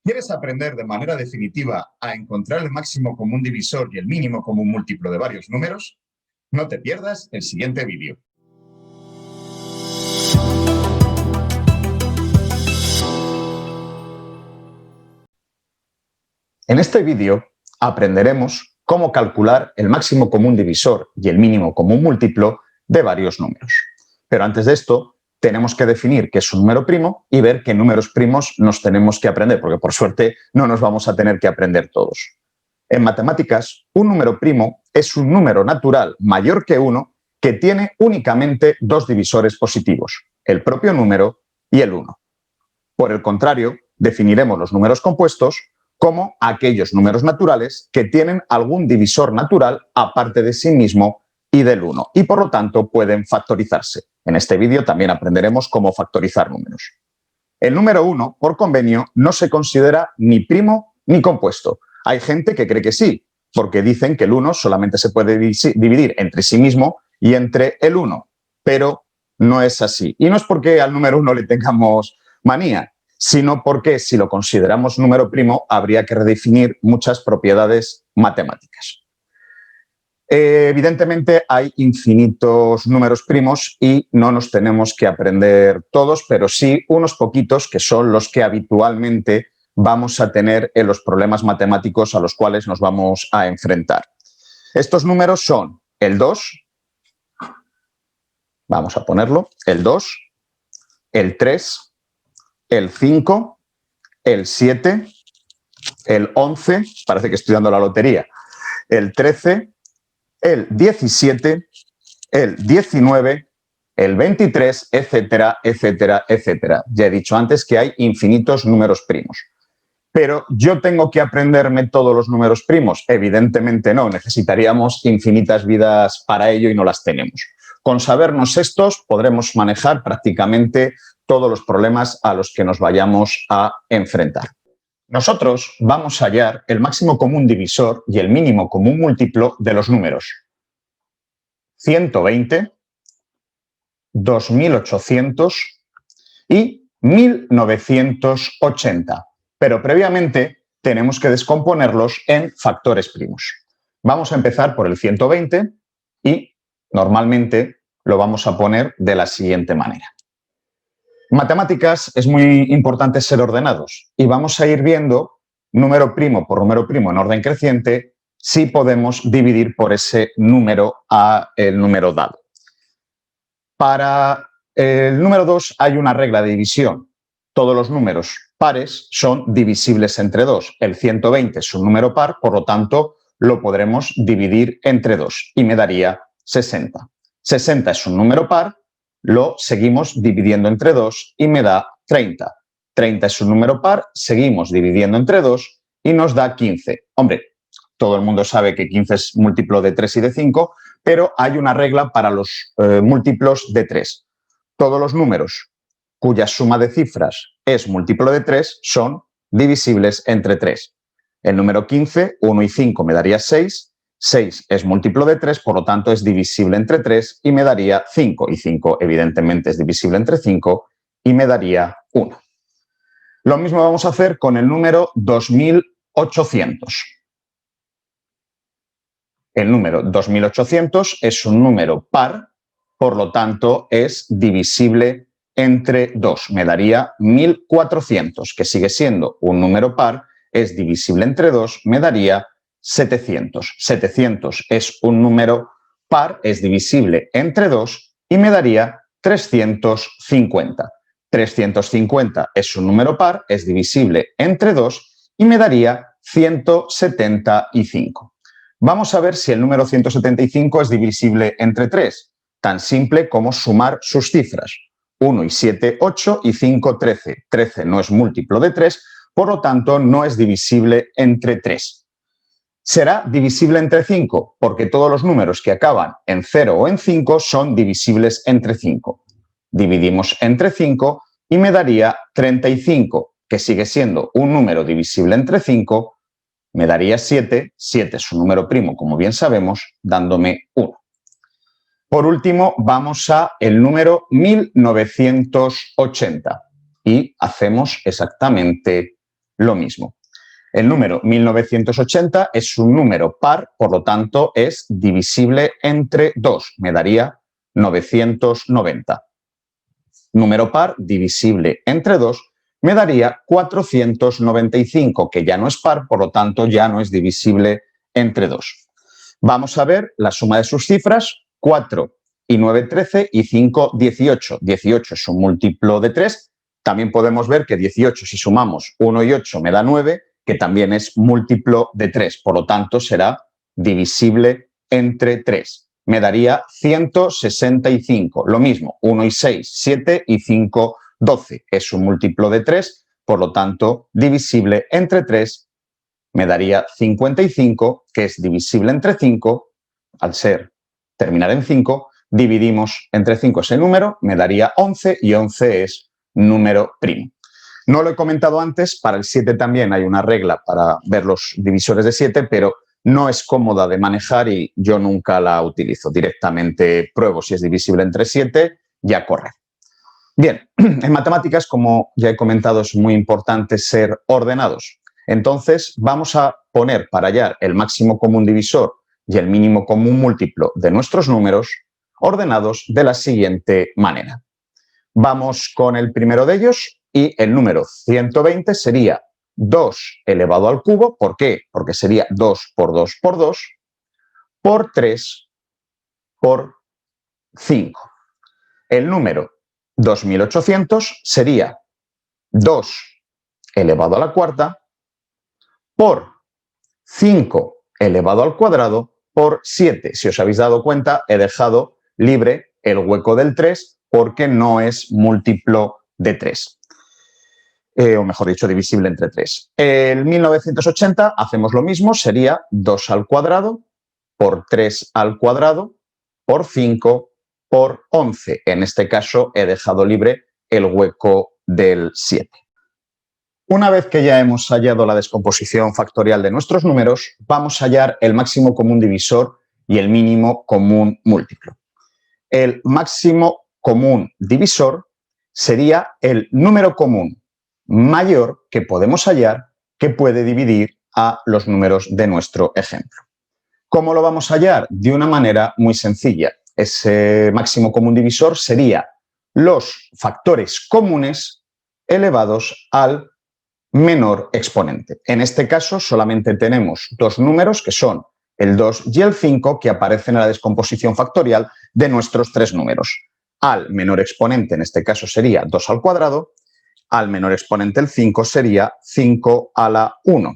¿Quieres aprender de manera definitiva a encontrar el máximo común divisor y el mínimo común múltiplo de varios números? No te pierdas el siguiente vídeo. En este vídeo aprenderemos cómo calcular el máximo común divisor y el mínimo común múltiplo de varios números. Pero antes de esto, tenemos que definir qué es un número primo y ver qué números primos nos tenemos que aprender, porque por suerte no nos vamos a tener que aprender todos. En matemáticas, un número primo es un número natural mayor que 1 que tiene únicamente dos divisores positivos, el propio número y el 1. Por el contrario, definiremos los números compuestos como aquellos números naturales que tienen algún divisor natural aparte de sí mismo y del 1, y por lo tanto pueden factorizarse. En este vídeo también aprenderemos cómo factorizar números. El número 1, por convenio, no se considera ni primo ni compuesto. Hay gente que cree que sí, porque dicen que el 1 solamente se puede dividir entre sí mismo y entre el 1, pero no es así. Y no es porque al número 1 le tengamos manía, sino porque si lo consideramos número primo habría que redefinir muchas propiedades matemáticas. Evidentemente hay infinitos números primos y no nos tenemos que aprender todos, pero sí unos poquitos que son los que habitualmente vamos a tener en los problemas matemáticos a los cuales nos vamos a enfrentar. Estos números son el 2, vamos a ponerlo, el 2, el 3, el 5, el 7, el 11, parece que estoy dando la lotería, el 13, el 17, el 19, el 23, etcétera, etcétera, etcétera. Ya he dicho antes que hay infinitos números primos. Pero ¿yo tengo que aprenderme todos los números primos? Evidentemente no, necesitaríamos infinitas vidas para ello y no las tenemos. Con sabernos estos podremos manejar prácticamente todos los problemas a los que nos vayamos a enfrentar. Nosotros vamos a hallar el máximo común divisor y el mínimo común múltiplo de los números 120, 2800 y 1980. Pero previamente tenemos que descomponerlos en factores primos. Vamos a empezar por el 120 y normalmente lo vamos a poner de la siguiente manera. En matemáticas es muy importante ser ordenados y vamos a ir viendo número primo por número primo en orden creciente si podemos dividir por ese número a el número dado. Para el número 2 hay una regla de división. Todos los números pares son divisibles entre 2. El 120 es un número par, por lo tanto, lo podremos dividir entre 2 y me daría 60. 60 es un número par, lo seguimos dividiendo entre 2 y me da 30. 30 es un número par, seguimos dividiendo entre 2 y nos da 15. Hombre, todo el mundo sabe que 15 es múltiplo de 3 y de 5, pero hay una regla para los múltiplos de 3. Todos los números cuya suma de cifras es múltiplo de 3 son divisibles entre 3. El número 15, 1 y 5 me daría 6. 6 es múltiplo de 3, por lo tanto es divisible entre 3 y me daría 5. Y 5 evidentemente es divisible entre 5 y me daría 1. Lo mismo vamos a hacer con el número 2800. El número 2800 es un número par, por lo tanto es divisible entre 2. Me daría 1400, que sigue siendo un número par, es divisible entre 2, me daría 700. 700 es un número par, es divisible entre 2 y me daría 350. 350 es un número par, es divisible entre 2 y me daría 175. Vamos a ver si el número 175 es divisible entre 3. Tan simple como sumar sus cifras. 1 y 7, 8 y 5, 13. 13 no es múltiplo de 3, por lo tanto no es divisible entre 3. ¿Será divisible entre 5? Porque todos los números que acaban en 0 o en 5 son divisibles entre 5. Dividimos entre 5 y me daría 35, que sigue siendo un número divisible entre 5, me daría 7, 7 es un número primo, como bien sabemos, dándome 1. Por último, vamos a el número 1980 y hacemos exactamente lo mismo. El número 1980 es un número par, por lo tanto es divisible entre 2. Me daría 990. Número par divisible entre 2 me daría 495, que ya no es par, por lo tanto ya no es divisible entre 2. Vamos a ver la suma de sus cifras. 4 y 9, 13 y 5, 18. 18 es un múltiplo de 3. También podemos ver que 18, si sumamos 1 y 8, me da 9, que también es múltiplo de 3. Por lo tanto, será divisible entre 3. Me daría 165. Lo mismo, 1 y 6, 7 y 5, 12. Es un múltiplo de 3, por lo tanto, divisible entre 3 me daría 55, que es divisible entre 5. Al terminar en 5, dividimos entre 5 ese número, me daría 11 y 11 es número primo. No lo he comentado antes, para el 7 también hay una regla para ver los divisores de 7, pero no es cómoda de manejar y yo nunca la utilizo. Directamente pruebo si es divisible entre 7 y a correr. Bien, en matemáticas, como ya he comentado, es muy importante ser ordenados. Entonces, vamos a poner para hallar el máximo común divisor y el mínimo común múltiplo de nuestros números ordenados de la siguiente manera. Vamos con el primero de ellos y el número 120 sería 2 elevado al cubo. ¿Por qué? Porque sería 2 por 2 por 2 por 3 por 5. El número 2800 sería 2 elevado a la cuarta por 5 elevado al cuadrado por 7. Si os habéis dado cuenta, he dejado libre el hueco del 3 porque no es múltiplo de 3. O mejor dicho, divisible entre 3. El 1980 hacemos lo mismo, sería 2 al cuadrado por 3 al cuadrado por 5 por 11. En este caso he dejado libre el hueco del 7. Una vez que ya hemos hallado la descomposición factorial de nuestros números, vamos a hallar el máximo común divisor y el mínimo común múltiplo. El máximo común divisor sería el número común mayor que podemos hallar que puede dividir a los números de nuestro ejemplo. ¿Cómo lo vamos a hallar? De una manera muy sencilla. Ese máximo común divisor sería los factores comunes elevados al menor exponente. En este caso solamente tenemos dos números que son el 2 y el 5 que aparecen en la descomposición factorial de nuestros tres números. Al menor exponente en este caso sería 2 al cuadrado, al menor exponente el 5 sería 5 a la 1.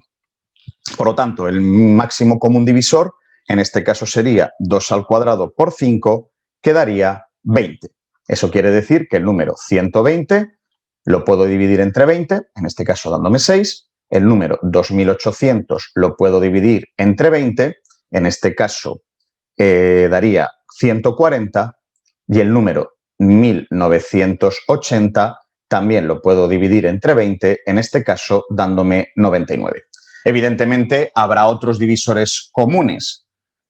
Por lo tanto, el máximo común divisor en este caso sería 2 al cuadrado por 5, que daría 20. Eso quiere decir que el número 120 lo puedo dividir entre 20, en este caso dándome 6. El número 2800 lo puedo dividir entre 20, en este caso daría 140. Y el número 1980 también lo puedo dividir entre 20, en este caso dándome 99. Evidentemente habrá otros divisores comunes,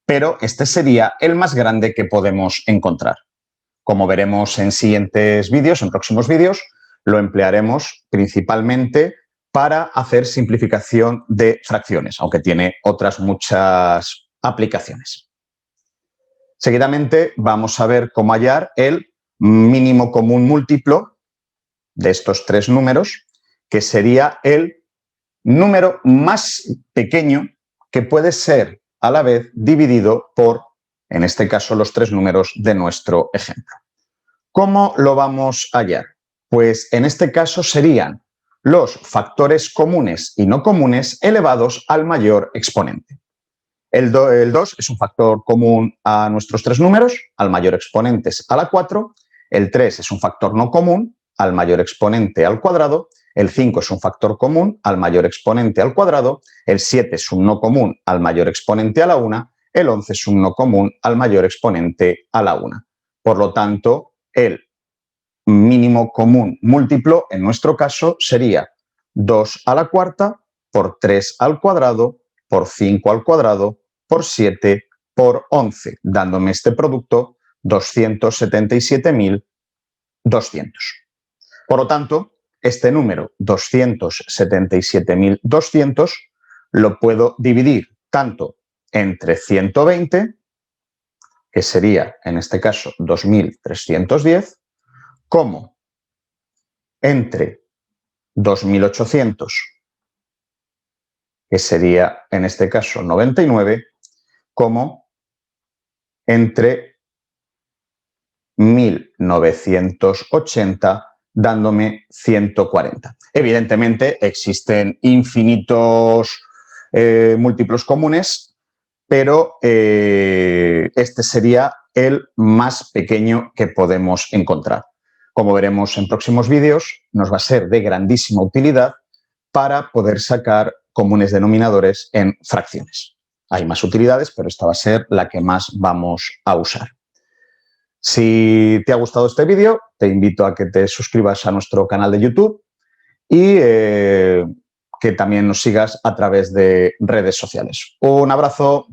pero este sería el más grande que podemos encontrar. Como veremos en siguientes vídeos, en próximos vídeos, lo emplearemos principalmente para hacer simplificación de fracciones, aunque tiene otras muchas aplicaciones. Seguidamente vamos a ver cómo hallar el mínimo común múltiplo de estos tres números, que sería el número más pequeño que puede ser a la vez dividido por, en este caso, los tres números de nuestro ejemplo. ¿Cómo lo vamos a hallar? Pues en este caso serían los factores comunes y no comunes elevados al mayor exponente. El 2 es un factor común a nuestros tres números, al mayor exponente es a la 4. El 3 es un factor no común, al mayor exponente al cuadrado. El 5 es un factor común, al mayor exponente al cuadrado. El 7 es un no común, al mayor exponente a la 1. El 11 es un no común, al mayor exponente a la 1. Por lo tanto, el mínimo común múltiplo, en nuestro caso, sería 2 a la cuarta por 3 al cuadrado por 5 al cuadrado por 7 por 11, dándome este producto 277.200. Por lo tanto, este número 277.200 lo puedo dividir tanto entre 120, que sería en este caso 2.310, como entre 2.800, que sería en este caso 99, como entre 1.980, dándome 140. Evidentemente existen infinitos múltiplos comunes, pero este sería el más pequeño que podemos encontrar. Como veremos en próximos vídeos, nos va a ser de grandísima utilidad para poder sacar comunes denominadores en fracciones. Hay más utilidades, pero esta va a ser la que más vamos a usar. Si te ha gustado este vídeo, te invito a que te suscribas a nuestro canal de YouTube y que también nos sigas a través de redes sociales. Un abrazo.